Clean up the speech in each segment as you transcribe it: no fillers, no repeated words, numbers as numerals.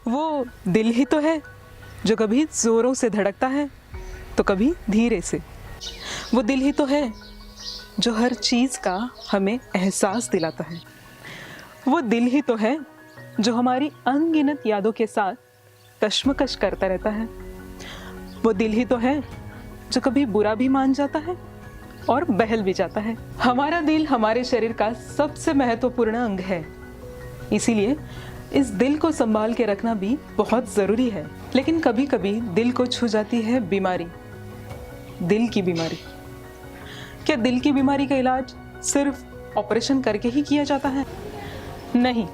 वो दिल ही तो है जो कभी जोरों से धड़कता है तो कभी धीरे से। वो दिल ही तो है जो हर चीज का हमें एहसास दिलाता है। वो दिल ही तो है जो हमारी अनगिनत यादों के साथ कश्मकश करता रहता है। वो दिल ही तो है जो कभी बुरा भी मान जाता है और बहल भी जाता है। हमारा दिल हमारे शरीर का सबसे महत्वपूर्ण अंग है, इसीलिए इस दिल को संभाल के रखना भी बहुत जरूरी है। लेकिन कभी कभी दिल को छू जाती है बीमारी, दिल की बीमारी। क्या दिल की बीमारी का इलाज सिर्फ ऑपरेशन करके ही किया जाता है? नहीं,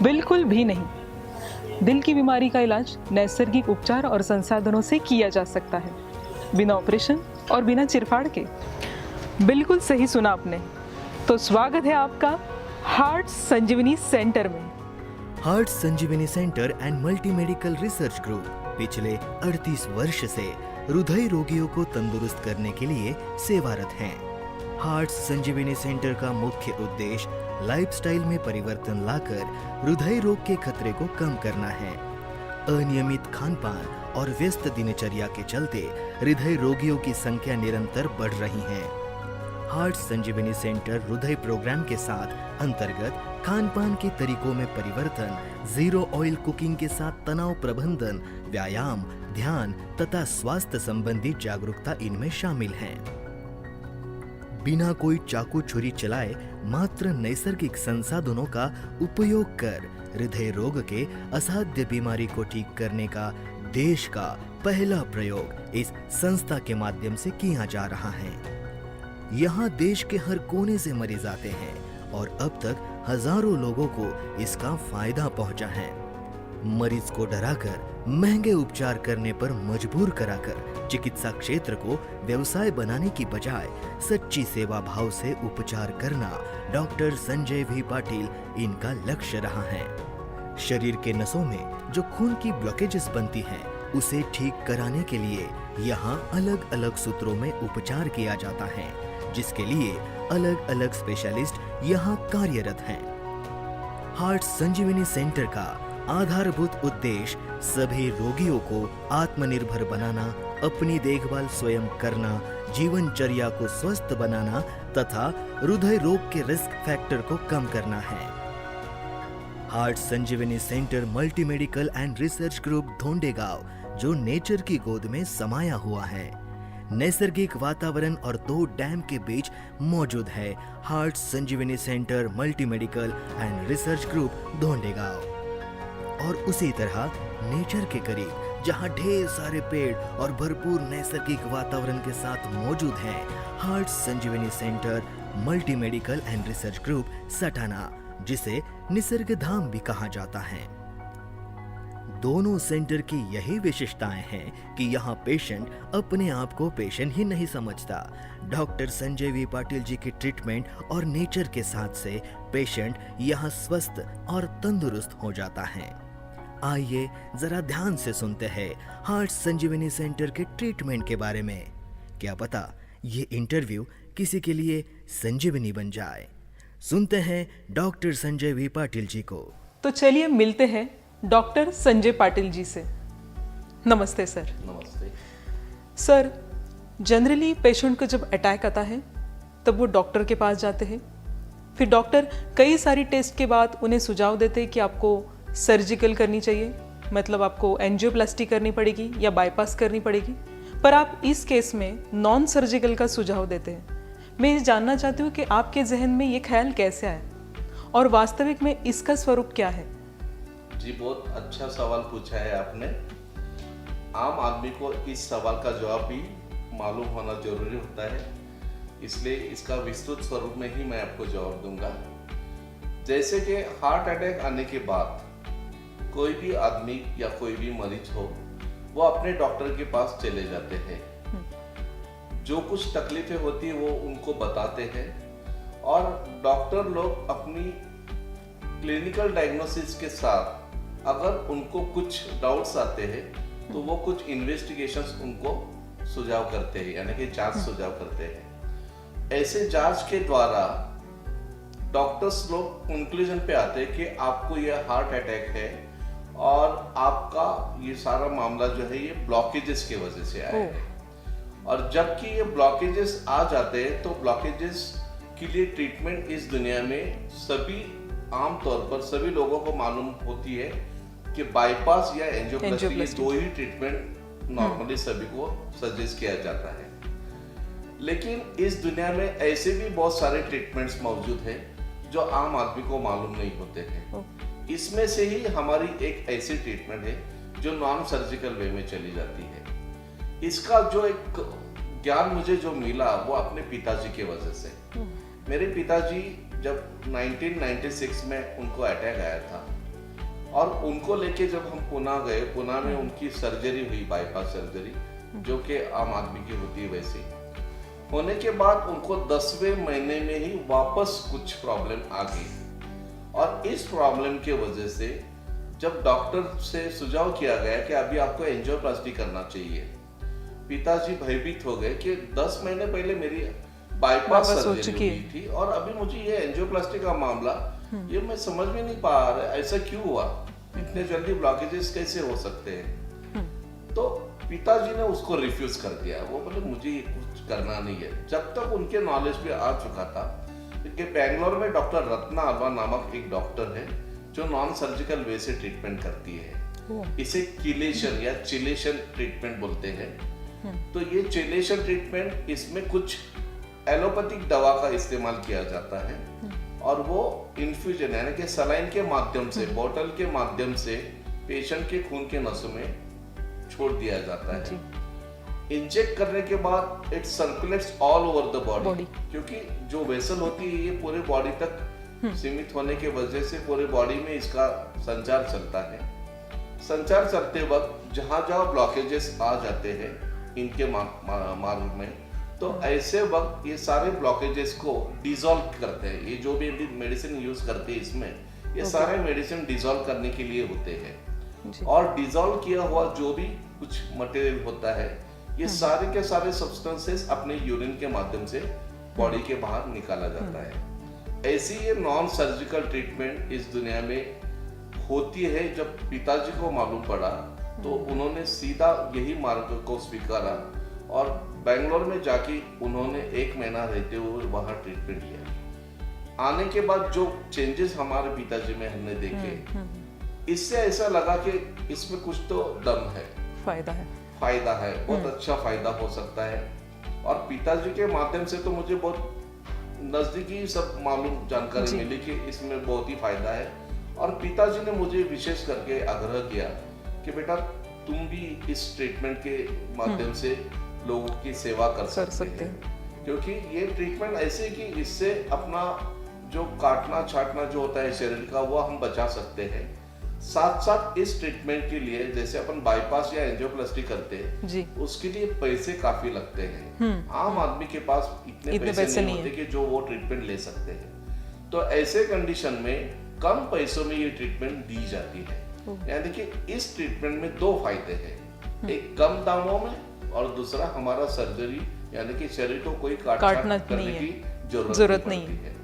बिल्कुल भी नहीं। दिल की बीमारी का इलाज नैसर्गिक उपचार और संसाधनों से किया जा सकता है, बिना ऑपरेशन और बिना चिरफाड़ के। बिल्कुल सही सुना आपने। तो स्वागत है आपका हार्ट संजीवनी सेंटर में। Heart Sanjeevani centre and multi medical research group पिछले 38 वर्ष से हृदय रोगियों को तंदुरुस्त करने के लिए सेवारत हैं। हार्ट संजीवनी सेंटर का मुख्य उद्देश्य लाइफस्टाइल में परिवर्तन लाकर हृदय रोग के खतरे को कम करना है। अनियमित खानपान और व्यस्त दिनचर्या के चलते हृदय रोगियों की संख्या निरंतर बढ़ रही है। हार्ट संजीवनी सेंटर हृदय प्रोग्राम के साथ अंतर्गत खानपान के तरीकों में परिवर्तन, जीरो ऑयल कुकिंग के साथ तनाव प्रबंधन, व्यायाम, ध्यान तथा स्वास्थ्य संबंधी जागरूकता इनमें शामिल है। बिना कोई चाकू छुरी चलाए मात्र नैसर्गिक संसाधनों का उपयोग कर हृदय रोग के असाध्य बीमारी को ठीक करने का देश का पहला प्रयोग इस संस्था के माध्यम से किया जा रहा है। यहाँ देश के हर कोने से मरीज आते हैं और अब तक हजारों लोगों को इसका फायदा पहुंचा है। मरीज को डराकर महंगे उपचार करने पर मजबूर कराकर चिकित्सा क्षेत्र को व्यवसाय बनाने की बजाय सच्ची सेवा भाव से उपचार करना डॉक्टर संजय वी पाटिल इनका लक्ष्य रहा है। शरीर के नसों में जो खून की ब्लॉकेजेस बनती हैं, उसे ठीक कराने के लिए यहाँ अलग अलग सूत्रों में उपचार किया जाता है, जिसके लिए अलग अलग स्पेशलिस्ट यहाँ कार्यरत हैं। हार्ट संजीवनी सेंटर का आधारभूत उद्देश्य सभी रोगियों को आत्मनिर्भर बनाना, अपनी देखभाल स्वयं करना, जीवनचर्या को स्वस्थ बनाना तथा हृदय रोग के रिस्क फैक्टर को कम करना है। Heart Sanjeevani centre multi medical and research group Dhondegaon, जो नेचर की गोद में समाया हुआ है, नैसर्गिक वातावरण और 2 डैम के बीच मौजूद है। Heart Sanjeevani centre multi medical and research group Dhondegaon. और उसी तरह नेचर के करीब जहां ढेर सारे पेड़ और भरपूर नैसर्गिक वातावरण के साथ मौजूद है, heart Sanjeevani centre multi medical and research group Satana, जिसे निसर्ग धाम भी कहा जाता है। दोनों सेंटर की यही विशेषताएं हैं कि यहाँ पेशेंट अपने आप को पेशेंट ही नहीं समझता। डॉक्टर संजय वी पाटिल जी की ट्रीटमेंट और नेचर के साथ से पेशेंट यहाँ स्वस्थ और तंदुरुस्त हो जाता है। आइए जरा ध्यान से सुनते हैं हार्ट संजीवनी सेंटर के ट्रीटमेंट के बारे में। क्या पता ये इंटरव्यू किसी के लिए संजीवनी बन जाए। सुनते हैं डॉक्टर संजय वी पाटिल जी को। तो चलिए मिलते हैं डॉक्टर संजय पाटिल जी से। नमस्ते सर। नमस्ते सर, जनरली पेशेंट को जब अटैक आता है तब वो डॉक्टर के पास जाते हैं। फिर डॉक्टर कई सारी टेस्ट के बाद उन्हें सुझाव देते हैं कि आपको सर्जिकल करनी चाहिए, मतलब आपको एंजियोप्लास्टी करनी पड़ेगी या बाईपास करनी पड़ेगी। पर आप इस केस में नॉन सर्जिकल का सुझाव देते हैं। मैं ये जानना चाहती हूँ कि आपके जहन में ये ख्याल कैसे आया और वास्तविक में इसका स्वरूप क्या है? जी, बहुत अच्छा सवाल पूछा है आपने। आम आदमी को इस सवाल का जवाब भी मालूम होना जरूरी होता है, इसलिए इसका विस्तृत स्वरूप में ही मैं आपको जवाब दूंगा। जैसे कि हार्ट अटैक आने के बाद कोई भी आदमी या कोई भी मरीज हो, वो अपने डॉक्टर के पास चले जाते हैं। जो कुछ तकलीफें होती है वो उनको बताते हैं और डॉक्टर लोग अपनी क्लिनिकल डायग्नोसिस के साथ अगर उनको कुछ डाउट्स आते हैं तो वो कुछ इन्वेस्टिगेशंस उनको सुझाव करते हैं, यानी कि जांच सुझाव करते हैं। ऐसे जांच के द्वारा डॉक्टर्स लोग कंक्लूजन पे आते हैं कि आपको यह हार्ट अटैक है और आपका ये सारा मामला जो है ये ब्लॉकेजेस की वजह से आया है। और जबकि ये ब्लॉकेजेस आ जाते हैं तो ब्लॉकेजेस के लिए ट्रीटमेंट इस दुनिया में सभी आमतौर पर सभी लोगों को मालूम होती है कि बाईपास या एंजियोप्लास्टी, ये दो ही ट्रीटमेंट नॉर्मली सभी को सजेस्ट किया जाता है। लेकिन इस दुनिया में ऐसे भी बहुत सारे ट्रीटमेंट्स मौजूद हैं जो आम आदमी को मालूम नहीं होते हैं। इसमें से ही हमारी एक ऐसी ट्रीटमेंट है जो नॉन सर्जिकल वे में चली जाती है। इसका जो एक ज्ञान मुझे जो मिला वो अपने पिताजी के वजह से। मेरे पिताजी जब 1996 में उनको अटैक आया था और उनको लेके जब हम पुणे गए, पुणे में उनकी सर्जरी हुई, बाईपास सर्जरी, जो कि आम आदमी की होती है वैसी। होने के बाद उनको 10वें महीने में ही वापस कुछ प्रॉब्लम आ गई और इस प्रॉब्लम के वजह से जब डॉक्टर से सुझाव किया गया कि अभी आपको एंजियोप्लास्टी करना चाहिए, पिताजी भयभीत हो गए कि 10 महीने पहले मेरी बाईपास सर्जरी हुई थी और अभी मुझे ये एंजियोप्लास्टी का मामला, ये मैं समझ में नहीं पा रहा ऐसा क्यों हुआ, इतने जल्दी ब्लॉकेजेस कैसे हो सकते हैं। तो पिताजी ने उसको रिफ्यूज कर दिया। वो बोले मुझे ये कुछ करना नहीं है। जब तक उनके नॉलेज पे आ चुका था कि बेंगलोर में डॉक्टर रत्ना अल्वा नामक एक डॉक्टर है जो नॉन सर्जिकल वे से ट्रीटमेंट करती है। इसे कीलेशन या चिलेशन ट्रीटमेंट बोलते हैं। तो ये चिलेशन ट्रीटमेंट, इसमें कुछ एलोपैथिक दवा का इस्तेमाल किया जाता है और वो इन्फ्यूजन यानी कि सलाइन के माध्यम से, बोतल के माध्यम से पेशेंट के खून के नसों में छोड़ दिया जाता है। इंजेक्ट करने के बाद it circulates all over the body, क्योंकि जो वेसल होती है ये पूरे बॉडी तक सीमित होने के वजह से पूरे बॉडी में इसका संचार चलता है। संचार चलते वक्त जहां जहां ब्लॉकेजेस आ जाते हैं इनके मार्ग में, तो ऐसे वक्त ये सारे ब्लॉकेजेस को डिसॉल्व करते हैं। ये जो भी मेडिसिन यूज करते हैं इसमें, ये सारे मेडिसिन डिसॉल्व करने के लिए होते हैं। और डिसॉल्व किया हुआ जो भी कुछ मटेरियल होता है, ये सारे के सारे सब्सटेंसेस अपने यूरिन के माध्यम से बॉडी के बाहर निकाला जाता है। ऐसी ये नॉन सर्जिकल ट्रीटमेंट इस दुनिया में होती है। जब पिताजी को मालूम पड़ा तो उन्होंने सीधा यही मार्ग को स्वीकारा और बेंगलोर में जाके उन्होंने 1 महीना रहते हुए वहां ट्रीटमेंट लिया। आने के बाद जो चेंजेस हमारे पिताजी में हमने देखे, इससे ऐसा लगा कि इसमें कुछ तो दम है, फायदा है, बहुत अच्छा फायदा हो सकता है। और पिताजी के माध्यम से तो मुझे बहुत नजदीकी सब मालूम जानकारी मिली कि इसमें बहुत ही फायदा है। और पिताजी ने मुझे विशेष करके आग्रह किया कि बेटा तुम भी इस ट्रीटमेंट के माध्यम से लोगों की सेवा कर सकते हैं, क्योंकि ये ट्रीटमेंट ऐसे कि इससे अपना जो काटना छाटना जो होता है शरीर का वो हम बचा सकते हैं। साथ साथ इस ट्रीटमेंट के लिए जैसे अपन बाईपास या एंजियोप्लास्टी करते हैं उसके लिए पैसे काफी लगते हैं। आम आदमी के पास इतने पैसे नहीं होते कि जो वो ट्रीटमेंट ले सकते हैं। तो ऐसे कंडीशन में कम पैसों में ये ट्रीटमेंट दी जाती है। यानी कि इस ट्रीटमेंट में 2 फायदे हैं, एक कम दामों में और दूसरा हमारा सर्जरी यानी कि शरीर को कोई काटना करने की जरूरत नहीं है।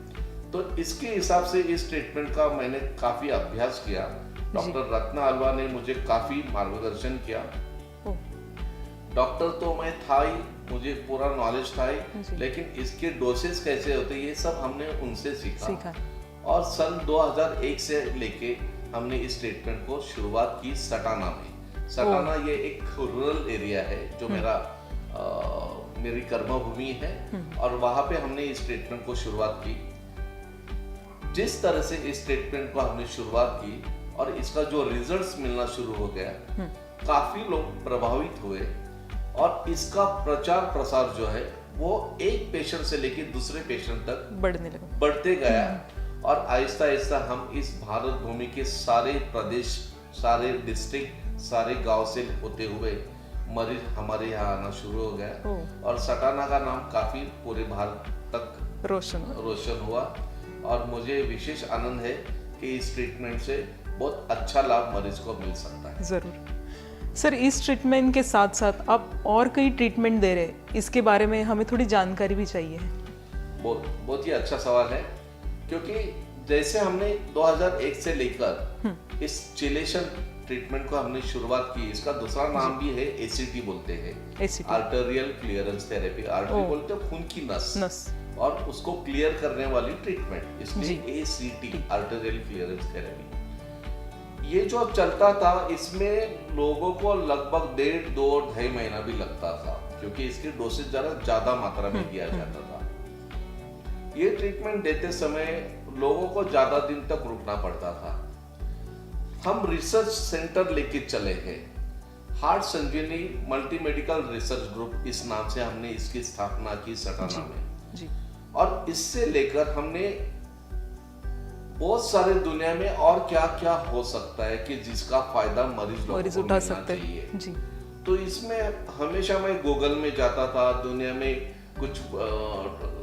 तो इसके हिसाब से इस ट्रीटमेंट का मैंने काफी अभ्यास किया। डॉक्टर रत्ना अल्वा ने मुझे काफी मार्गदर्शन किया। डॉक्टर तो मैं था ही, मुझे पूरा नॉलेज था ही, लेकिन इसके डोसेस कैसे होते ये सब हमने उनसे सीखा। और सन 2001 से लेके हमने इस ट्रीटमेंट को शुरुआत की सटाना में। सटाना ये एक रूरल एरिया है जो मेरी कर्मभूमि है और वहां पे हमने इस ट्रीटमेंट को शुरुआत की। जिस तरह से इस ट्रीटमेंट को हमने शुरुआत की और इसका जो रिजल्ट्स मिलना शुरू हो गया, काफी लोग प्रभावित हुए और इसका प्रचार प्रसार जो है वो एक पेशेंट से लेकर दूसरे पेशेंट तक बढ़ते गया। और आहिस्ता आहिस्ता हम इस भारत भूमि के सारे प्रदेश, सारे डिस्ट्रिक्ट, सारे गांव से होते हुए मरीज हमारे यहाँ आना शुरू हो गया और सटाना का नाम काफी पूरे भारत तक रोशन हुआ। और मुझे विशेष आनंद है कि इस ट्रीटमेंट से बहुत अच्छा लाभ मरीज को मिल सकता है। जरूर सर, इस ट्रीटमेंट के साथ साथ आप और कई ट्रीटमेंट दे रहे हैं, इसके बारे में हमें थोड़ी जानकारी भी चाहिए। बहुत ही अच्छा सवाल है, क्योंकि जैसे हमने 2001 से लेकर इस चिलेशन ट्रीटमेंट को हमने शुरुआत की, इसका दूसरा नाम भी है एसीटी बोलते हैं, ACT arterial clearance therapy. Artery ओ। बोलते हैं खून की नस नस। और उसको क्लियर करने वाली ट्रीटमेंट, इसलिए जी। ACT arterial clearance therapy. ये जो चलता था इसमें लोगों को लगभग 1.5-2-2.5 महीना भी लगता था, क्योंकि इसकी डोसेज जरा ज्यादा मात्रा में दिया जाता था। ये ट्रीटमेंट देते समय लोगों को ज्यादा दिन तक रुकना पड़ता था। हम रिसर्च सेंटर लेके चले हैं, हार्ट संजीवनी मल्टी मेडिकल रिसर्च ग्रुप, इस नाम से हमने इसकी स्थापना की सटाना में। जी। और इससे लेकर हमने बहुत सारे दुनिया में और क्या क्या हो सकता है कि जिसका फायदा मरीज लोगों को उठा मिलना सकते चाहिए। हैं। जी। तो इसमें हमेशा मैं गूगल में जाता था, दुनिया में कुछ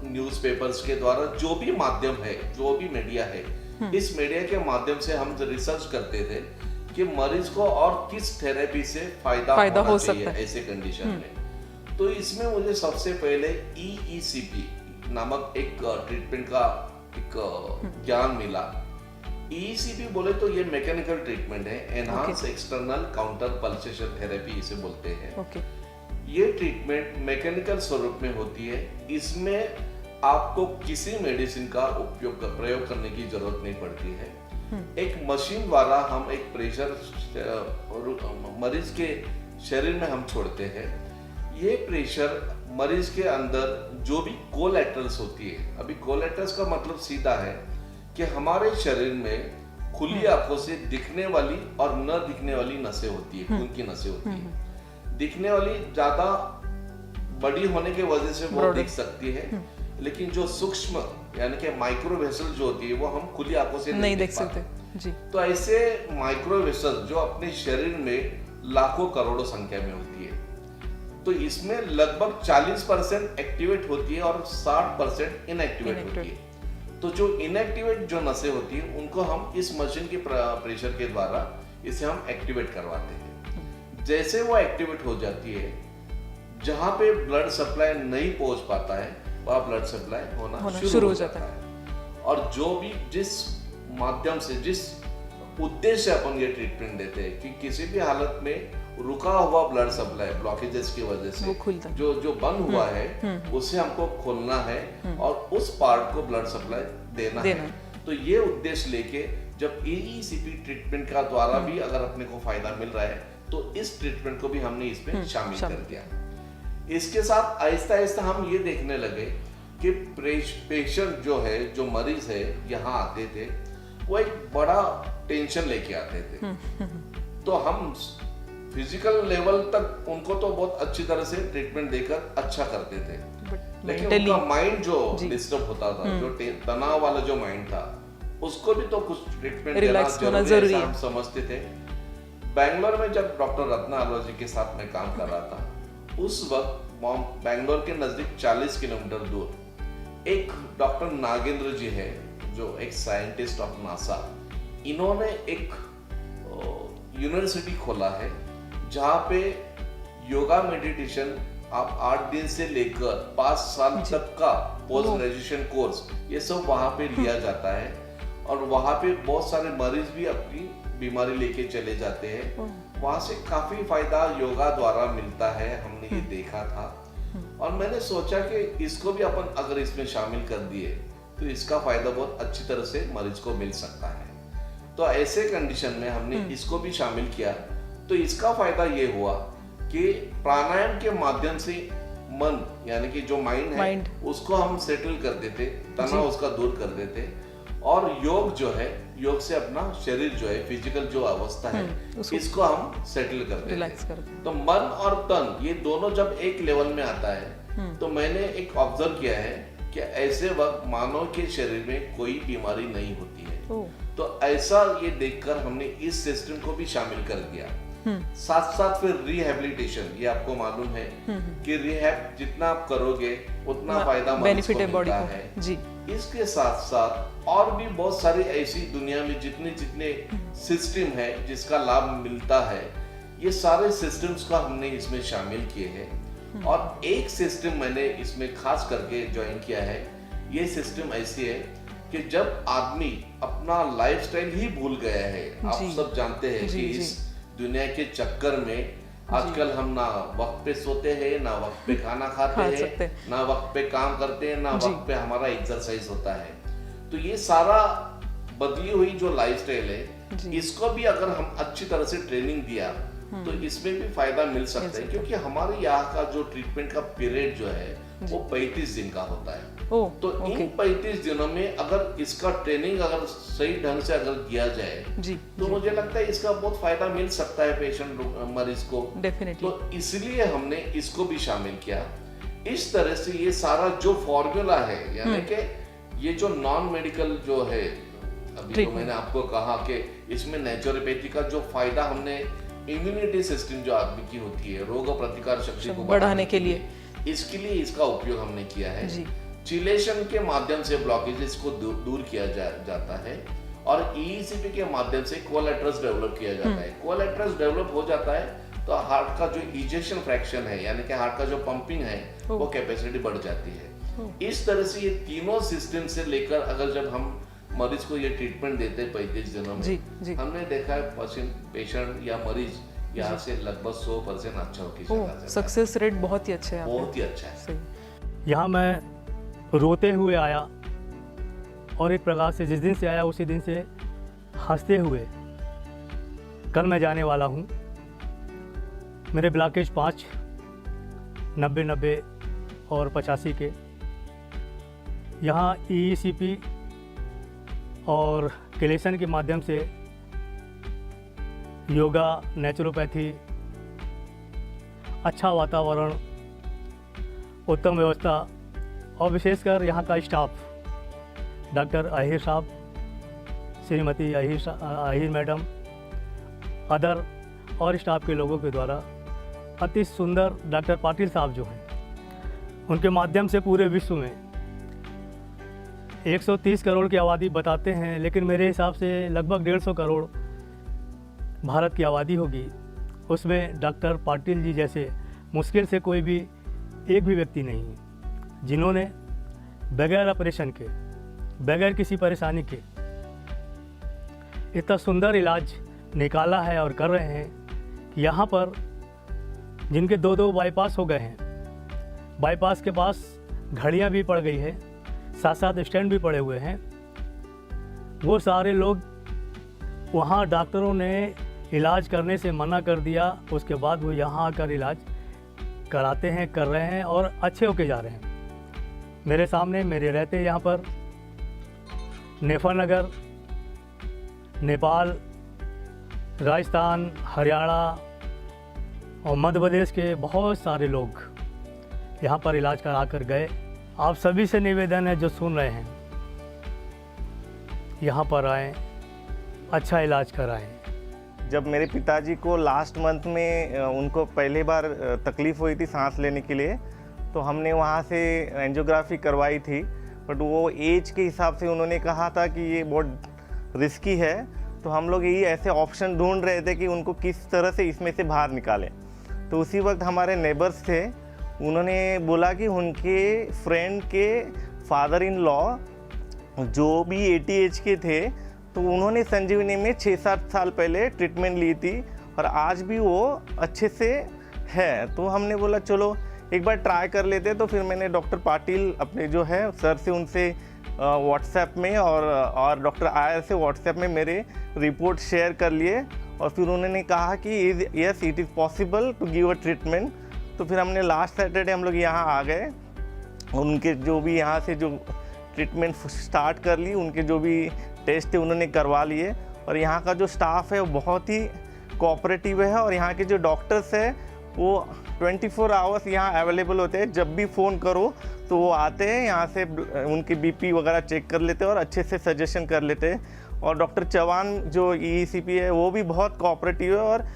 न्यूज़पेपर्स के द्वारा जो भी माध्यम है, जो भी मीडिया है, इस मीडिया के माध्यम से हम रिसर्च करते थे कि मरीज को और किस थेरेपी से फायदा हो होना सकता चाहिए है। ऐसे कंडीशन में। तो इसमें मुझे सबसे पहले EECP नामक एक ट्रीटमेंट का एक ज्ञान मिला। EECP बोले तो ये मैकेनिकल ट्रीटमेंट है, enhance external counter pulsation therapy इसे बोलते हैं। ओके। ये ट्रीटमेंट मैकेनिकल स्वरूप में होती है, इसमें आपको किसी मेडिसिन का प्रयोग करने की जरूरत नहीं पड़ती है। एक मशीन द्वारा हम एक प्रेशर मरीज के शरीर में हम छोड़ते हैं। ये प्रेशर मरीज के अंदर जो भी कोलैटरल्स होती है, अभी कोलैटरल्स का मतलब सीधा है कि हमारे शरीर में खुली आंखों से दिखने वाली और न दिखने वाली नसें होती है, खून की नसें होती है। दिखने वाली ज्यादा बड़ी होने की वजह से वो दिख सकती है, लेकिन जो सूक्ष्म यानी कि माइक्रो वेसल जो होती है वो हम खुली आंखों से नहीं देख सकते। जी। तो ऐसे माइक्रो वेसल जो अपने शरीर में लाखों करोड़ों संख्या में होती है, तो इसमें लगभग 40% एक्टिवेट होती है और 60% इनएक्टिवेट होती है। तो जो इनएक्टिवेट जो नसें होती है उनको हम इस मशीन के प्रेशर के द्वारा इसे हम एक्टिवेट करवाते हैं। जैसे वो एक्टिवेट हो जाती है, जहां पे ब्लड सप्लाई नहीं पहुंच पाता है वहां ब्लड सप्लाई होना शुरू हो जाता है। और जो भी जिस माध्यम से, जिस उद्देश्य अपन ये ट्रीटमेंट देते हैं कि किसी भी हालत में रुका हुआ ब्लड सप्लाई ब्लॉकेजेस की वजह से जो बंद हुआ है उसे हमको खोलना है और उस पार्ट को ब्लड सप्लाई देना है। तो ये उद्देश्य लेके जब EECP ट्रीटमेंट का द्वारा भी अगर अपने को फायदा मिल रहा है तो इस ट्रीटमेंट को भी हमने इसमें शामिल कर दिया। इसके साथ आहिस्ता आहिस्ता हम ये देखने लगे कि पेशेंट जो है, जो मरीज है यहाँ आते थे, वो एक बड़ा टेंशन लेके आते थे। तो हम फिजिकल लेवल तक उनको तो बहुत अच्छी तरह से ट्रीटमेंट देकर अच्छा करते थे, लेकिन उनका माइंड जो डिस्टर्ब होता था, जो तनाव वाला जो माइंड था, उसको भी तो कुछ ट्रीटमेंट देना जरूरी है, हम समझते थे। बैंगलोर में जब डॉक्टर रत्ना आलवाजी के साथ मैं काम कर रहा था, उस वक्त बैंगलोर के नजदीक 40 किलोमीटर दूर एक डॉक्टर नागेंद्र जी है, जो एक साइंटिस्ट ऑफ नासा, इन्होंने एक यूनिवर्सिटी खोला है जहाँ पे योगा मेडिटेशन आप 8 दिन से लेकर 5 साल तक का पोस्ट ग्रेजुएशन कोर्स ये सब वहाँ पे लिया जाता है। और वहाँ पे बहुत सारे मरीज भी अपनी बीमारी लेके चले जाते हैं। वहाँ से काफी फायदा योगा द्वारा मिलता है, हमने ये देखा था। और मैंने सोचा कि इसको भी अपन अगर इसमें शामिल कर दिए तो इसका फायदा बहुत अच्छी तरह से मरीज को मिल सकता है। तो ऐसे कंडीशन में हमने इसको भी शामिल किया। तो इसका फायदा ये हुआ कि प्राणायाम के माध्यम से मन यानी कि जो माइंड है उसको हम सेटल कर देते, तनाव उसका दूर कर देते। और योग जो है, योग से अपना शरीर जो है, फिजिकल जो अवस्था है, इसको हम सेटल कर देते। तो मन और तन ये दोनों जब एक लेवल में आता है तो मैंने एक ऑब्जर्व किया है कि ऐसे वक्त मानव के शरीर में कोई बीमारी नहीं होती है। तो ऐसा ये देखकर हमने इस सिस्टम को भी शामिल कर दिया। साथ साथ फिर रिहैबिलिटेशन, ये आपको मालूम है कि रिहैब जितना आप करोगे उतना फायदा बेनिफिट है बॉडी को है जी। इसके साथ साथ और भी बहुत सारी ऐसी दुनिया में जितने सिस्टम है जिसका लाभ मिलता है, ये सारे सिस्टम्स को हमने इसमें शामिल किए हैं। और एक सिस्टम मैंने इसमें खास करके ज्वाइन किया है। ये सिस्टम ऐसी है कि जब आदमी अपना लाइफस्टाइल ही भूल गया है, आप सब जानते हैं कि इस दुनिया के चक्कर में आजकल हम ना वक्त पे सोते हैं, ना वक्त पे खाना खाते हैं, ना वक्त पे काम करते हैं, ना वक्त पे हमारा एक्सरसाइज होता है। तो ये सारा बदली हुई जो लाइफस्टाइल है, इसको भी अगर हम अच्छी तरह से ट्रेनिंग दिया तो इसमें भी फायदा मिल सकता है, क्योंकि हमारे यहाँ का जो ट्रीटमेंट का पीरियड जो है वो 35 दिन का होता है। तो इन 35 दिनों में अगर इसका ट्रेनिंग अगर सही ढंग से अगर किया जाए तो मुझे लगता है इसका बहुत फायदा मिल सकता है पेशेंट मरीज को। डेफिनेटली। तो इसलिए हमने इसको भी शामिल किया। इस तरह से ये सारा जो फॉर्मूला है, यानी कि ये जो नॉन मेडिकल जो है, अभी तो मैंने आपको कहा कि इसमें नेचुरोपैथी का जो फायदा हमने इम्यूनिटी सिस्टम जो आदमी की होती है, रोग प्रतिकार शक्ति को बढ़ाने के लिए, इसके लिए इसका उपयोग हमने किया है। चिलेशन के माध्यम से ब्लॉकेजेस को दूर किया जाता है और ईईसीपी के माध्यम से कोलेट्रस डेवलप किया जाता है। कोलेट्रस डेवलप हो जाता है तो हार्ट का जो इजेक्शन फ्रैक्शन है, यानी कि हार्ट का जो पंपिंग है, वो कैपेसिटी बढ़ जाती है। इस तरह से ये तीनों सिस्टम से लेकर अगर जब हम मरीज को ये ट्रीटमेंट देते हैं 35 दिनों में, हमने देखा है पेशेंट या मरीज यहाँ से लगभग 100% अच्छा होके चला जाता है। सक्सेस रेट बहुत ही अच्छा है, बहुत ही अच्छा है। यहाँ मैं रोते हुए आया और एक प्रकार से जिस दिन से आया उसी दिन से हंसते हुए कल मैं जाने वाला हूँ। मेरे ब्लॉकेज 5, 90 और 85 के यहाँ ईईसीपी और केलेशन के माध्यम से योगा, नेचुरोपैथी, अच्छा वातावरण, उत्तम व्यवस्था और विशेषकर यहाँ का स्टाफ, डॉक्टर अहिर साहब, श्रीमती अहिर मैडम, अदर और स्टाफ के लोगों के द्वारा अति सुंदर, डॉक्टर पाटिल साहब जो हैं, उनके माध्यम से पूरे विश्व में 130 करोड़ की आबादी बताते हैं, लेकिन मेरे हिसाब से लगभग 150 करोड़ भारत की आबादी होगी। उसमें डॉक्टर पाटिल जी जैसे मुश्किल से कोई भी एक भी व्यक्ति नहीं है जिन्होंने बगैर ऑपरेशन के, बगैर किसी परेशानी के इतना सुंदर इलाज निकाला है और कर रहे हैं कि यहाँ पर जिनके 2 बाईपास हो गए हैं, बाईपास के पास घड़ियाँ भी पड़ गई है, साथ स्टैंड भी पड़े हुए हैं, वो सारे लोग वहाँ डॉक्टरों ने इलाज करने से मना कर दिया, उसके बाद वो यहाँ आकर इलाज कराते हैं, कर रहे हैं और अच्छे होके जा रहे हैं। मेरे सामने मेरे रहते यहाँ पर नेफानगर, नेपाल, राजस्थान, हरियाणा और मध्य प्रदेश के बहुत सारे लोग यहाँ पर इलाज करा कर गए। आप सभी से निवेदन है जो सुन रहे हैं, यहाँ पर आएँ, अच्छा इलाज कराएं। जब मेरे पिताजी को लास्ट मंथ में उनको पहली बार तकलीफ़ हुई थी सांस लेने के लिए, तो हमने वहाँ से एंजियोग्राफी करवाई थी, बट वो एज के हिसाब से उन्होंने कहा था कि ये बहुत रिस्की है, तो हम लोग यही ऐसे ऑप्शन ढूंढ रहे थे कि उनको किस तरह से इसमें से बाहर निकालें। तो उसी वक्त हमारे नेबर्स थे, उन्होंने बोला कि उनके फ्रेंड के फादर इन लॉ जो भी 80 एज के थे, तो उन्होंने संजीवनी में 6-7 साल पहले ट्रीटमेंट ली थी और आज भी वो अच्छे से है। तो हमने बोला चलो एक बार ट्राई कर लेते। तो फिर मैंने डॉक्टर पाटिल अपने जो है सर से उनसे व्हाट्सएप में और डॉक्टर आयर से व्हाट्सएप में मेरे रिपोर्ट शेयर कर लिए और फिर उन्होंने कहा कि yes it is possible to give a treatment. तो फिर हमने लास्ट सैटरडे हम लोग यहाँ आ गए, उनके जो भी यहाँ से जो ट्रीटमेंट स्टार्ट कर ली, उनके जो भी टेस्ट थे उन्होंने करवा लिए और यहाँ का जो स्टाफ है वो बहुत ही कोऑपरेटिव है और यहाँ के जो डॉक्टर्स है वो 24 आवर्स यहाँ अवेलेबल होते हैं। जब भी फ़ोन करो तो वो आते हैं, यहाँ से उनकी बीपी वगैरह चेक कर लेते हैं और अच्छे से सजेशन कर लेते हैं। और डॉक्टर चौहान जो ईईसीपी है वो भी बहुत कोऑपरेटिव है और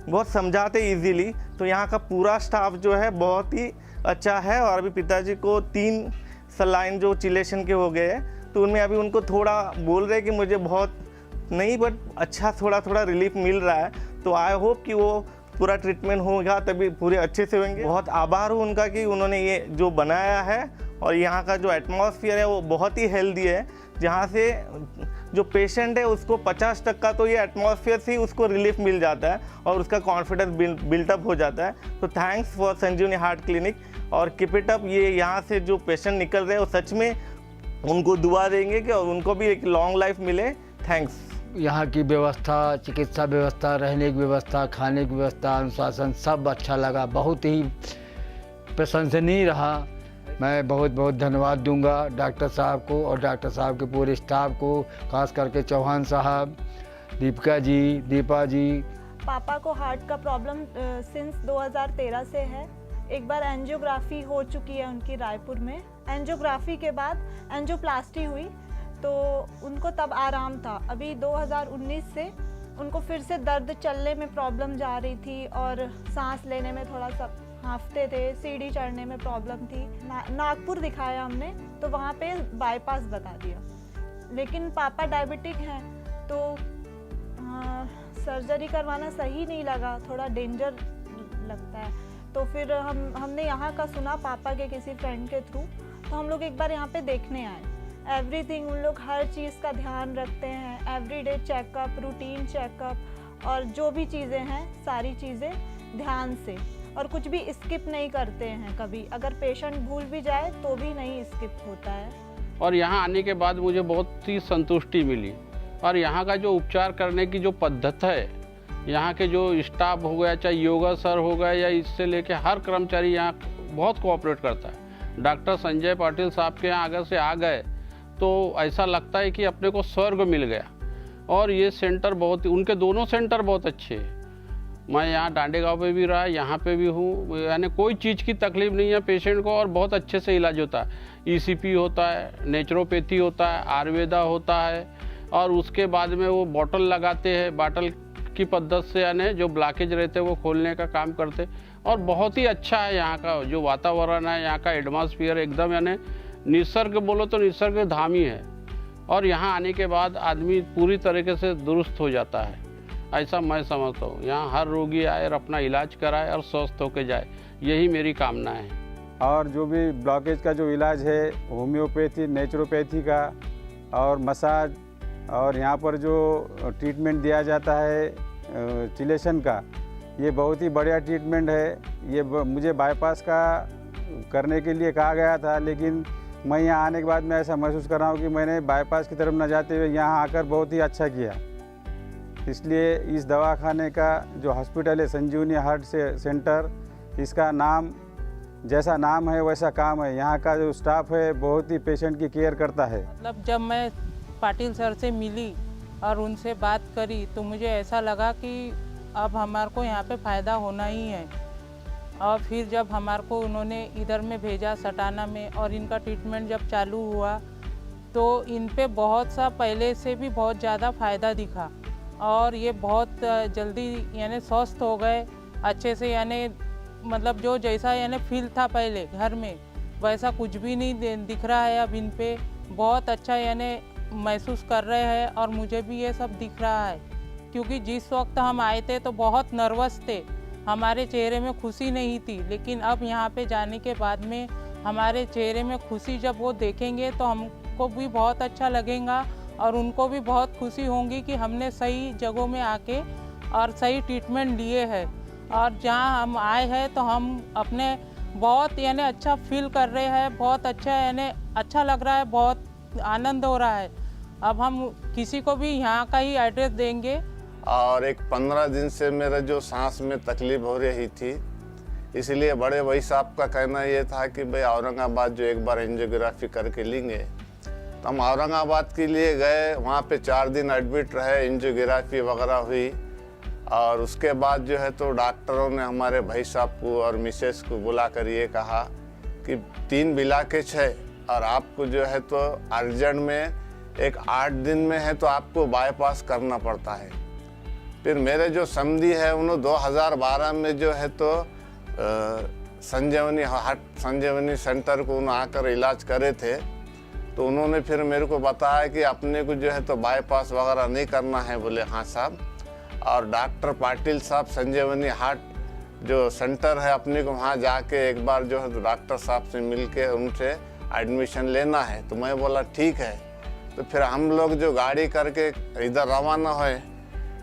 बहुत समझाते इजीली। तो यहाँ का पूरा स्टाफ जो है बहुत ही अच्छा है। और अभी पिताजी को 3 सलाइन जो चिलेशन के हो गए हैं, तो उनमें अभी उनको थोड़ा बोल रहे हैं कि मुझे बहुत नहीं बट अच्छा थोड़ा थोड़ा रिलीफ मिल रहा है। तो आई होप कि वो पूरा ट्रीटमेंट होगा तभी पूरे अच्छे से होंगे। बहुत आभार हूँ उनका कि उन्होंने ये जो बनाया है और यहाँ का जो एटमॉस्फेयर है वो बहुत ही हेल्दी है, जहाँ से जो पेशेंट है उसको 50% तो ये एटमॉस्फेयर से ही उसको रिलीफ मिल जाता है और उसका कॉन्फिडेंस बिल्टअप हो जाता है। तो thanks for Sanjeevani heart clinic और कीप इट अप। ये यहाँ से जो पेशेंट निकल रहे हैं वो सच में उनको दुआ देंगे कि और उनको भी एक लॉन्ग लाइफ मिले। थैंक्स। यहाँ की व्यवस्था, चिकित्सा व्यवस्था, रहने की व्यवस्था, खाने की व्यवस्था, अनुशासन सब अच्छा लगा, बहुत ही प्रशंसनीय रहा। मैं बहुत बहुत धन्यवाद दूंगा डॉक्टर साहब को और डॉक्टर साहब के पूरे स्टाफ को, खास करके चौहान साहब, दीपिका जी, दीपा जी। पापा को हार्ट का प्रॉब्लम सिंस 2013 से है। एक बार एंजियोग्राफी हो चुकी है उनकी रायपुर में। एंजियोग्राफी के बाद एंजियोप्लास्टी हुई तो उनको तब आराम था। अभी 2019 से उनको फिर से दर्द, चलने में प्रॉब्लम जा रही थी और सांस लेने में थोड़ा सा हांफते थे, सीढ़ी चढ़ने में प्रॉब्लम थी। नागपुर दिखाया हमने तो वहाँ पे बाईपास बता दिया, लेकिन पापा डायबिटिक हैं तो सर्जरी करवाना सही नहीं लगा, थोड़ा डेंजर लगता है। तो फिर हमने यहाँ का सुना पापा के किसी फ्रेंड के थ्रू, तो हम लोग एक बार यहाँ पे देखने आए। एवरीथिंग उन लोग हर चीज़ का ध्यान रखते हैं, एवरीडे चेकअप, रूटीन चेकअप और जो भी चीज़ें हैं सारी चीज़ें ध्यान से, और कुछ भी स्किप नहीं करते हैं कभी। अगर पेशेंट भूल भी जाए तो भी नहीं स्किप होता है। और यहाँ आने के बाद मुझे बहुत ही संतुष्टि मिली और यहाँ का जो उपचार करने की जो पद्धति है, यहाँ के जो स्टाफ हो गया, चाहे योगा सर हो गया या इससे लेके हर कर्मचारी यहाँ बहुत कोऑपरेट करता है। डॉक्टर संजय पाटिल साहब के यहाँ अगर से आ गए तो ऐसा लगता है कि अपने को स्वर्ग मिल गया। और ये सेंटर बहुत, उनके दोनों सेंटर बहुत अच्छे हैं। मैं यहाँ डांडेगांव पे भी रहा, यहाँ पे भी हूँ, यानी कोई चीज़ की तकलीफ नहीं है पेशेंट को और बहुत अच्छे से इलाज होता है। ECP होता है, नेचुरोपैथी होता है, आयुर्वेदा होता है और उसके बाद में वो बॉटल लगाते हैं, बॉटल की पद्धति से यानी जो ब्लॉकेज रहते हैं वो खोलने का काम करते। और बहुत ही अच्छा है यहाँ का जो वातावरण है, यहाँ का एटमॉस्फेयर एकदम यानी निसर्ग बोलो तो निसर्ग धाम ही है। और यहाँ आने के बाद आदमी पूरी तरीके से दुरुस्त हो जाता है, ऐसा मैं समझता हूँ। यहाँ हर रोगी आए और अपना इलाज कराए और स्वस्थ होकर जाए, यही मेरी कामना है। और जो भी ब्लॉकेज का जो इलाज है, होम्योपैथी, नेचुरोपैथी का और मसाज, और यहाँ पर जो ट्रीटमेंट दिया जाता है चिलेशन का, ये बहुत ही बढ़िया ट्रीटमेंट है। ये मुझे बाईपास का करने के लिए कहा गया था, लेकिन मैं यहाँ आने के बाद मैं ऐसा महसूस कर रहा हूँ कि मैंने बाईपास की तरफ न जाते हुए यहाँ आकर बहुत ही अच्छा किया। इसलिए इस दवाखाने का जो हॉस्पिटल है संजीवनी हार्ट सेंटर, इसका नाम जैसा नाम है वैसा काम है। यहाँ का जो स्टाफ है बहुत ही पेशेंट की केयर करता है। मतलब जब मैं पाटिल सर से मिली और उनसे बात करी तो मुझे ऐसा लगा कि अब हमारे को यहाँ पे फ़ायदा होना ही है। और फिर जब हमारे को उन्होंने इधर में भेजा सटाना में और इनका ट्रीटमेंट जब चालू हुआ तो इन पे बहुत सा पहले से भी बहुत ज़्यादा फ़ायदा दिखा और ये बहुत जल्दी यानी स्वस्थ हो गए अच्छे से। यानी मतलब जो जैसा यानी फील था पहले घर में वैसा कुछ भी नहीं दिख रहा है अब इन पे। बहुत अच्छा यानी महसूस कर रहे हैं और मुझे भी ये सब दिख रहा है, क्योंकि जिस वक्त हम आए थे तो बहुत नर्वस थे, हमारे चेहरे में खुशी नहीं थी। लेकिन अब यहाँ पे जाने के बाद में हमारे चेहरे में खुशी जब वो देखेंगे तो हमको भी बहुत अच्छा लगेगा और उनको भी बहुत खुशी होगी कि हमने सही जगहों में आके और सही ट्रीटमेंट लिए हैं। और जहाँ हम आए हैं तो हम अपने बहुत यानी अच्छा फील कर रहे हैं, बहुत अच्छा यानी अच्छा लग रहा है, बहुत आनंद हो रहा है। अब हम किसी को भी यहाँ का ही एड्रेस देंगे। और एक 15 दिन से मेरा जो सांस में तकलीफ हो रही थी, इसलिए बड़े भाई साहब का कहना ये था कि भाई औरंगाबाद जो एक बार एंजियोग्राफी करके लेंगे। तो हम औरंगाबाद के लिए गए, वहाँ पे 4 दिन एडमिट रहे, एंजियोग्राफी वगैरह हुई और उसके बाद जो है तो डॉक्टरों ने हमारे भाई साहब को और मिसेस को बुला कर ये कहा कि 3 ब्लॉकेज है और आपको जो है तो अर्जेंट में एक 8 दिन में है तो आपको बाईपास करना पड़ता है। फिर मेरे जो समधी है उन्होंने 2012 में जो है तो संजीवनी सेंटर को उन्होंने आकर इलाज करे थे। तो उन्होंने फिर मेरे को बताया कि अपने को जो है तो बाईपास वगैरह नहीं करना है। बोले हाँ साहब, और डॉक्टर पाटिल साहब संजीवनी हार्ट जो सेंटर है अपने को वहाँ जाके एक बार जो है तो डॉक्टर साहब से मिल के उनसे एडमिशन लेना है। तो मैं बोला ठीक है। तो फिर हम लोग जो गाड़ी करके इधर रवाना हुए,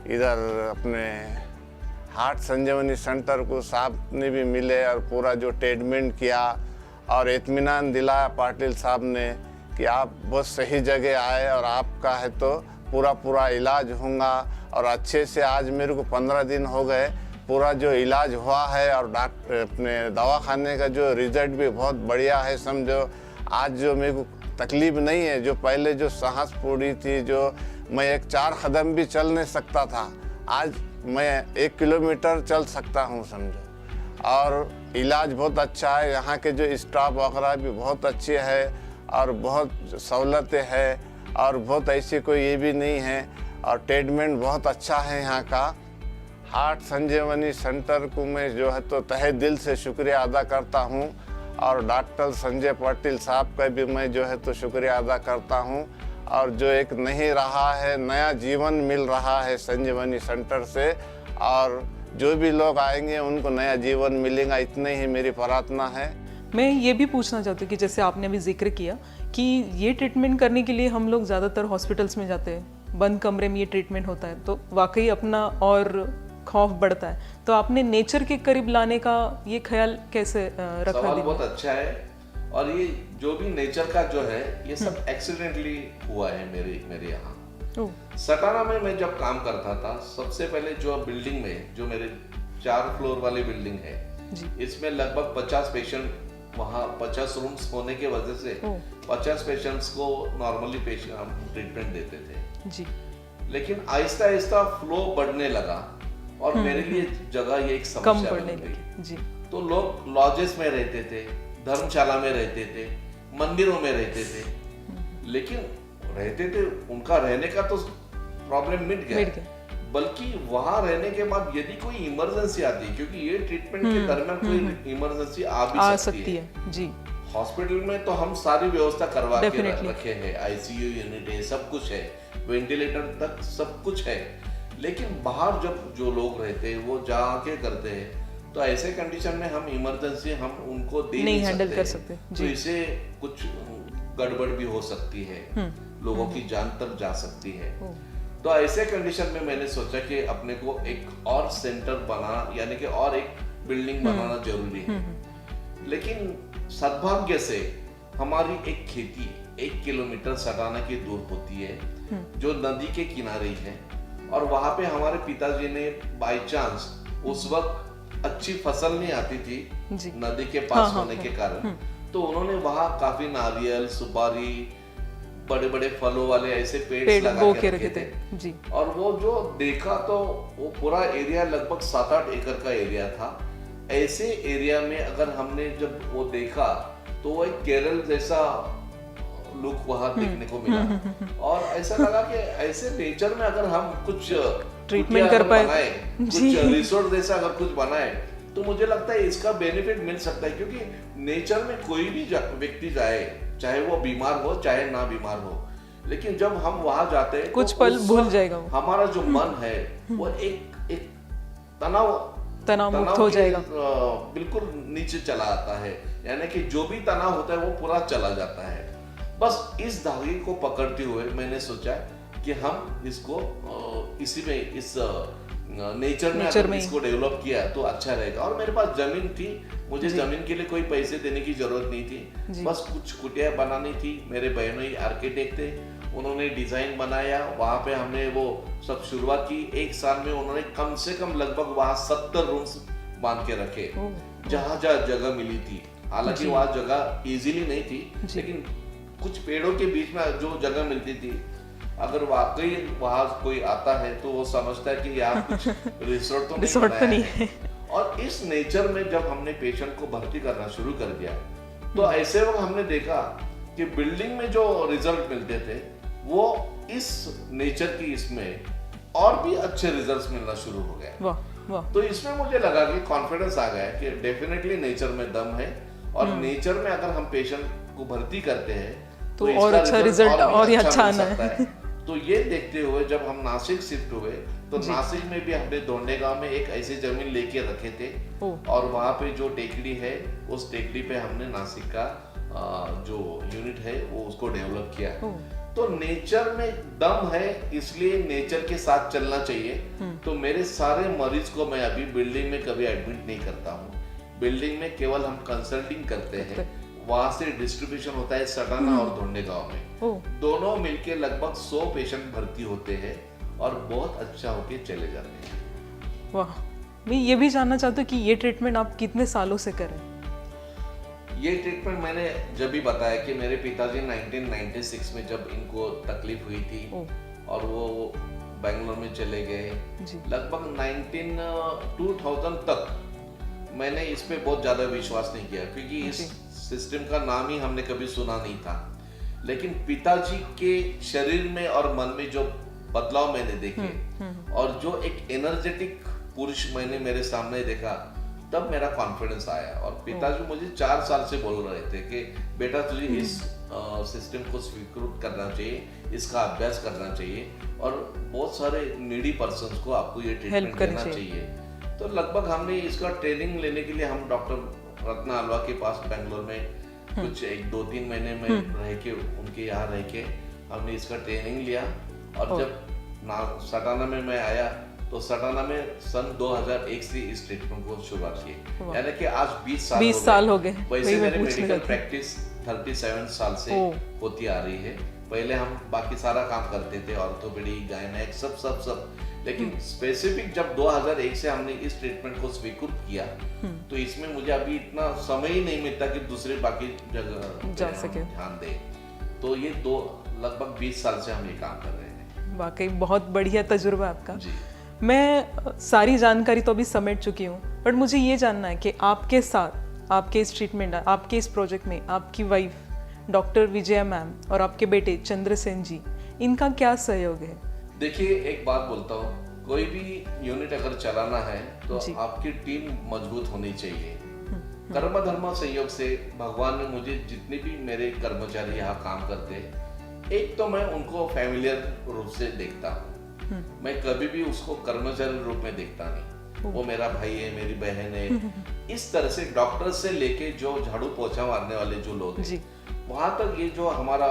इधर अपने हार्ट संजीवनी सेंटर को साहब ने भी मिले और पूरा जो ट्रीटमेंट किया और इत्मीनान दिलाया पाटिल साहब ने कि आप बहुत सही जगह आए और आपका है तो पूरा इलाज होगा। और अच्छे से आज मेरे को 15 दिन हो गए, पूरा जो इलाज हुआ है और डॉक्टर अपने दवाखाने का जो रिजल्ट भी बहुत बढ़िया है। समझो आज जो मेरे को तकलीफ नहीं है, जो पहले जो सांस फूली थी, जो मैं 4 कदम भी चल नहीं सकता था, आज मैं 1 किलोमीटर चल सकता हूँ समझो। और इलाज बहुत अच्छा है, यहाँ के जो स्टाफ वगैरह भी बहुत अच्छे है और बहुत सहूलतें है और बहुत ऐसी कोई ये भी नहीं है और ट्रीटमेंट बहुत अच्छा है यहाँ का। हार्ट संजीवनी सेंटर को मैं जो है तो तहे दिल से शुक्रिया अदा करता हूँ और डॉक्टर संजय पाटिल साहब का भी मैं जो है तो शुक्रिया अदा करता हूँ। और जो एक नहीं रहा है, नया जीवन मिल रहा है संजीवनी सेंटर से और जो भी लोग आएंगे उनको नया जीवन मिलेगा, इतने ही मेरी प्रार्थना है। मैं ये भी पूछना चाहती हूँ कि जैसे आपने अभी जिक्र किया कि ये ट्रीटमेंट करने के लिए हम लोग ज़्यादातर हॉस्पिटल्स में जाते हैं, बंद कमरे में ये ट्रीटमेंट होता है, तो वाकई अपना और खौफ बढ़ता है। तो आपने नेचर के करीब लाने का ये ख्याल कैसे रखा? सवाल बहुत अच्छा है। और ये जो भी नेचर का जो है ये सब एक्सीडेंटली हुआ है मेरे यहाँ। सटाना में मैं जब काम करता था, सबसे पहले जो बिल्डिंग में जो मेरे 4 फ्लोर वाली बिल्डिंग है, इसमें लगभग 50 पेशेंट, वहाँ 50 रूम्स होने के वजह से 50 पेशेंट्स को नॉर्मली पेशेंट हम ट्रीटमेंट देते थे जी। लेकिन आहिस्ता आहिस्ता फ्लो बढ़ने लगा और मेरे लिए जगह ये एक समस्या बन गई जी। तो लोग लॉजेस में रहते थे, धर्मशाला में रहते थे, मंदिरों में रहते थे, लेकिन रहते थे, उनका रहने का तो प्रॉब्लम मिट गया, बल्कि वहां रहने के बाद यदि कोई इमरजेंसी आती है, क्योंकि ये ट्रीटमेंट के दरमियान कोई इमरजेंसी आ भी सकती है जी। हॉस्पिटल में तो हम सारी व्यवस्था करवा के रखे हैं, आईसीयू यूनिट है, सब कुछ है, वेंटिलेटर तक सब कुछ है, लेकिन बाहर जब जो लोग रहते हैं वो जाके करते हैं, तो ऐसे कंडीशन में हम इमरजेंसी हम उनको दे नहीं हैंडल कर सकते, तो इसे कुछ गड़बड़ भी हो सकती है, लोगों की जान तक जा सकती है। तो ऐसे कंडीशन में मैंने सोचा कि अपने को एक और सेंटर बना, यानी कि और एक बिल्डिंग बनाना जरूरी है। लेकिन सद्भाग्य से हमारी एक खेती 1 किलोमीटर सटाना की दूर होती है, जो नदी के किनारे है, और वहां पे हमारे पिताजी ने बाय चांस उस वक्त अच्छी फसल नहीं आती थी नदी के पास होने के कारण, तो उन्होंने वहां काफी नारियल, सुपारी, बड़े बड़े फलों वाले ऐसे पेड़ लगा के रखे थे जी। और वो जो देखा तो वो पूरा एरिया लगभग 7-8 एकड़ का एरिया था। ऐसे एरिया में अगर हमने जब वो देखा तो वो एक केरल जैसा लुक वहां देखने को मिला और ऐसा लगा कि ऐसे नेचर में अगर हम कुछ ट्रीटमेंट कर पाए, कुछ रिसोर्ट जैसा अगर कुछ बनाए, तो मुझे लगता है इसका बेनिफिट मिल सकता है। क्योंकि नेचर में कोई भी व्यक्ति जाए, चाहे वो बीमार हो चाहे ना बीमार हो, लेकिन जब हम वहां जाते हैं कुछ पल भूल जाएगा, हमारा जो मन है वो एक तनाव मुक्त हो जाएगा, बिल्कुल नीचे चला आता है, यानी कि जो भी तनाव होता है वो पूरा चला जाता है। बस इस धागे को पकड़ते हुए मैंने सोचा कि हम इसको इसी में इस नेचर में अगर इसको डेवलप किया तो अच्छा रहेगा। और मेरे पास जमीन थी, मुझे जमीन के लिए कोई पैसे देने की जरूरत नहीं थी, बस कुछ कुटिया बनानी थी। मेरे बहनोई आर्किटेक्ट थे, उन्होंने डिजाइन बनाया, वहां पे हमने वो सब शुरुआत की। 1 साल में उन्होंने कम से कम लगभग वहां 70 रूम्स बांध के रखे, जहां जहां जगह मिली थी। हालांकि वहां जगह इजीली नहीं थी, लेकिन कुछ पेड़ों के बीच में जो जगह मिलती थी, अगर वाकई वहां कोई आता है तो वो समझता है कि यहाँ कुछ रिसोर्ट तो नहीं है। और इस नेचर में जब हमने पेशेंट को भर्ती करना शुरू कर दिया, तो ऐसे वक्त हमने देखा कि बिल्डिंग में जो रिजल्ट मिलते थे वो इस नेचर की इसमें और भी अच्छे रिजल्ट्स मिलना शुरू हो गए। तो इसमें मुझे लगा कि कॉन्फिडेंस आ गया कि डेफिनेटली नेचर में दम है, और नेचर में अगर हम पेशेंट को भर्ती करते हैं तो और अच्छा रिजल्ट और अच्छा आना है। तो ये देखते हुए जब हम नासिक शिफ्ट हुए, तो नासिक में भी हमने दोंडे गांव में एक ऐसी जमीन लेके रखे थे, और वहाँ पे जो टेकड़ी है उस टेकड़ी पे हमने नासिक का जो यूनिट है वो उसको डेवलप किया। तो नेचर में दम है, इसलिए नेचर के साथ चलना चाहिए। तो मेरे सारे मरीज को मैं अभी बिल्डिंग में कभी एडमिट नहीं करता हूँ। बिल्डिंग में केवल हम कंसल्टिंग करते हैं, वहां से डिस्ट्रीब्यूशन होता है सटाना और धोंडे गांव में। दोनों मिलके लगभग 100 पेशेंट भर्ती होते हैं और बहुत अच्छा होके चले जाते हैं। वाह, मैं ये भी जानना चाहती हूँ कि ये ट्रीटमेंट आप कितने सालों से कर रहे हैं? ये ट्रीटमेंट मैंने जब भी बताया कि मेरे पिताजी 1996 में जब इनको तकलीफ हुई थी और वो बेंगलोर में चले गए, लगभग 2000 तक मैंने इस पे बहुत ज़्यादा विश्वास नहीं किया, क्योंकि इस सिस्टम का नाम ही हमने कभी सुना नहीं था। लेकिन पिताजी के शरीर में और मन में जो बदलाव मैंने देखे और जो एक एनर्जेटिक पुरुष मैंने मेरे सामने देखा, तब मेरा कॉन्फिडेंस आया। और पिताजी मुझे 4 साल से बोल रहे थे कि बेटा तुझे इस सिस्टम को स्वीकृत करना चाहिए, इसका अभ्यास करना चाहिए और बहुत सारे नीडी पर्सन्स को आपको ये ट्रीटमेंट देना चाहिए। तो लगभग हमने इसका ट्रेनिंग लेने के लिए हम डॉक्टर रत्ना अलवा के पास बेंगलोर में कुछ 1-2-3 महीने में रह के, उनके यहाँ रह के हमने इसका ट्रेनिंग लिया। और जब सटाना में मैं आया तो सटाना में सन 2001 से इस ट्रीटमेंट को शुरुआत की, यानी कि आज 20 साल हो गए। वैसे मेरी मेडिकल प्रैक्टिस 37 साल से होती आ रही है। पहले हम बाकी सारा काम करते थे, ऑर्थोपेडिक, गायनेक, सब। लेकिन स्पेसिफिक जब 2001 से हमने इस ट्रीटमेंट को स्वीकृत किया, तो इसमें मुझे अभी इतना समय ही नहीं मिलता कि दूसरे बाकी जगह जा सके, ध्यान दे। तो ये लगभग 20 साल से हम ये काम कर रहे हैं। वाकई बहुत बढ़िया तजुर्बा आपका। मैं सारी जानकारी तो अभी समेट चुकी हूँ, बट मुझे ये जानना है कि आपके साथ, आपके इस ट्रीटमेंट, आपके इस प्रोजेक्ट में आपकी वाइफ डॉक्टर विजया मैम और आपके बेटे चंद्रसेन जी, इनका क्या सहयोग है? देखिए, एक बात बोलता हूँ, कोई भी यूनिट अगर चलाना है तो आपकी टीम मजबूत होनी चाहिए। कर्म धर्म संयोग से भगवान ने मुझे जितने भी मेरे कर्मचारी यहाँ काम करते हैं, एक तो मैं उनको फैमिलियर रूप से देखता हूँ। मैं कभी भी उसको कर्मचारी रूप में देखता नहीं। वो मेरा भाई है, मेरी बहन है। इस तरह से डॉक्टर से लेके जो झाड़ू पोछा मारने वाले जो लोग हैं, वहां तक ये जो हमारा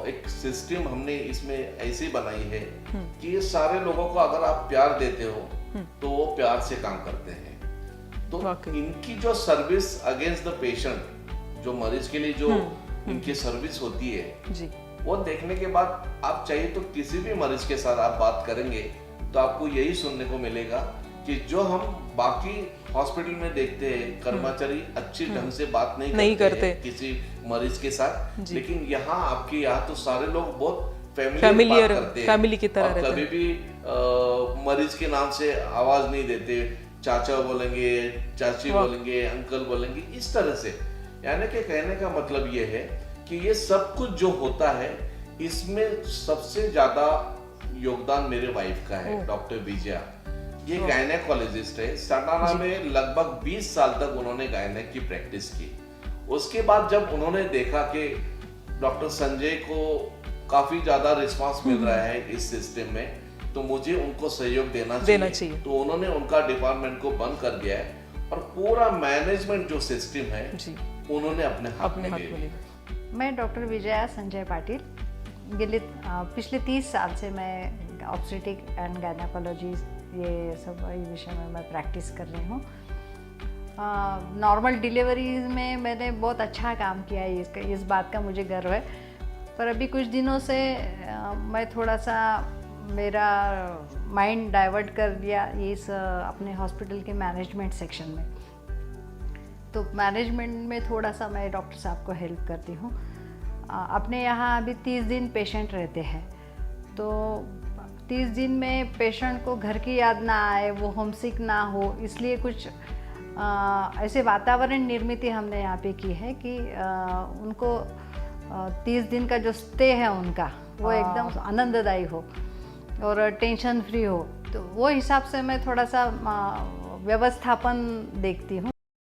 एक सिस्टम हमने इसमें ऐसी बनाई है कि ये सारे लोगों को अगर आप प्यार देते हो तो वो प्यार से काम करते हैं। तो इनकी जो सर्विस अगेंस्ट द पेशेंट, जो मरीज के लिए जो इनकी सर्विस होती है, वो देखने के बाद आप चाहिए तो किसी भी मरीज के साथ आप बात करेंगे तो आपको यही सुनने को मिलेगा कि जो हम बाकी हॉस्पिटल में देखते हैं, कर्मचारी अच्छी ढंग से बात नहीं करते किसी मरीज के साथ, लेकिन यहाँ आपके यहाँ तो सारे लोग बहुत फैमिलियर करते हैं, फैमिली की तरह रहते हैं। कभी भी मरीज के नाम से आवाज नहीं देते, चाचा बोलेंगे, चाची बोलेंगे, अंकल बोलेंगे, इस तरह से। यानी कि कहने का मतलब ये है कि ये सब कुछ जो होता है, इसमें सबसे ज्यादा योगदान मेरे वाइफ का है, डॉक्टर विजया। ये गायनेकोलॉजिस्ट है। सटाना में लगभग 20 साल तक उन्होंने गायनेक की प्रैक्टिस की। उसके बाद जब उन्होंने देखा कि डॉक्टर संजय को काफी ज्यादा रिस्पांस मिल रहा है इस सिस्टम में, तो मुझे उनको सहयोग देना चाहिए। तो उन्होंने उनका डिपार्टमेंट को बंद कर दिया है और पूरा मैनेजमेंट जो सिस्टम है उन्होंने अपने हाथ में ले लिया। मैं डॉक्टर विजया संजय पाटिल, पिछले 30 साल से मैं ऑब्स्टेटिक एंड गायनेकोलॉजी ये सब विषय में मैं प्रैक्टिस कर रही हूँ। नॉर्मल डिलीवरीज में मैंने बहुत अच्छा काम किया है, इस बात का मुझे गर्व है। पर अभी कुछ दिनों से मैं थोड़ा सा मेरा माइंड डाइवर्ट कर दिया इस अपने हॉस्पिटल के मैनेजमेंट सेक्शन में। तो मैनेजमेंट में थोड़ा सा मैं डॉक्टर साहब को हेल्प करती हूँ। अपने यहाँ अभी 30 दिन पेशेंट रहते हैं, तो 30 दिन में पेशेंट को घर की याद ना आए, वो होमसिक ना हो, इसलिए कुछ ऐसे वातावरण निर्मित हमने यहाँ पे की है कि उनको 30 दिन का जो स्टे है उनका वो एकदम आनंददायी हो और टेंशन फ्री हो। तो वो हिसाब से मैं थोड़ा सा व्यवस्थापन देखती हूँ।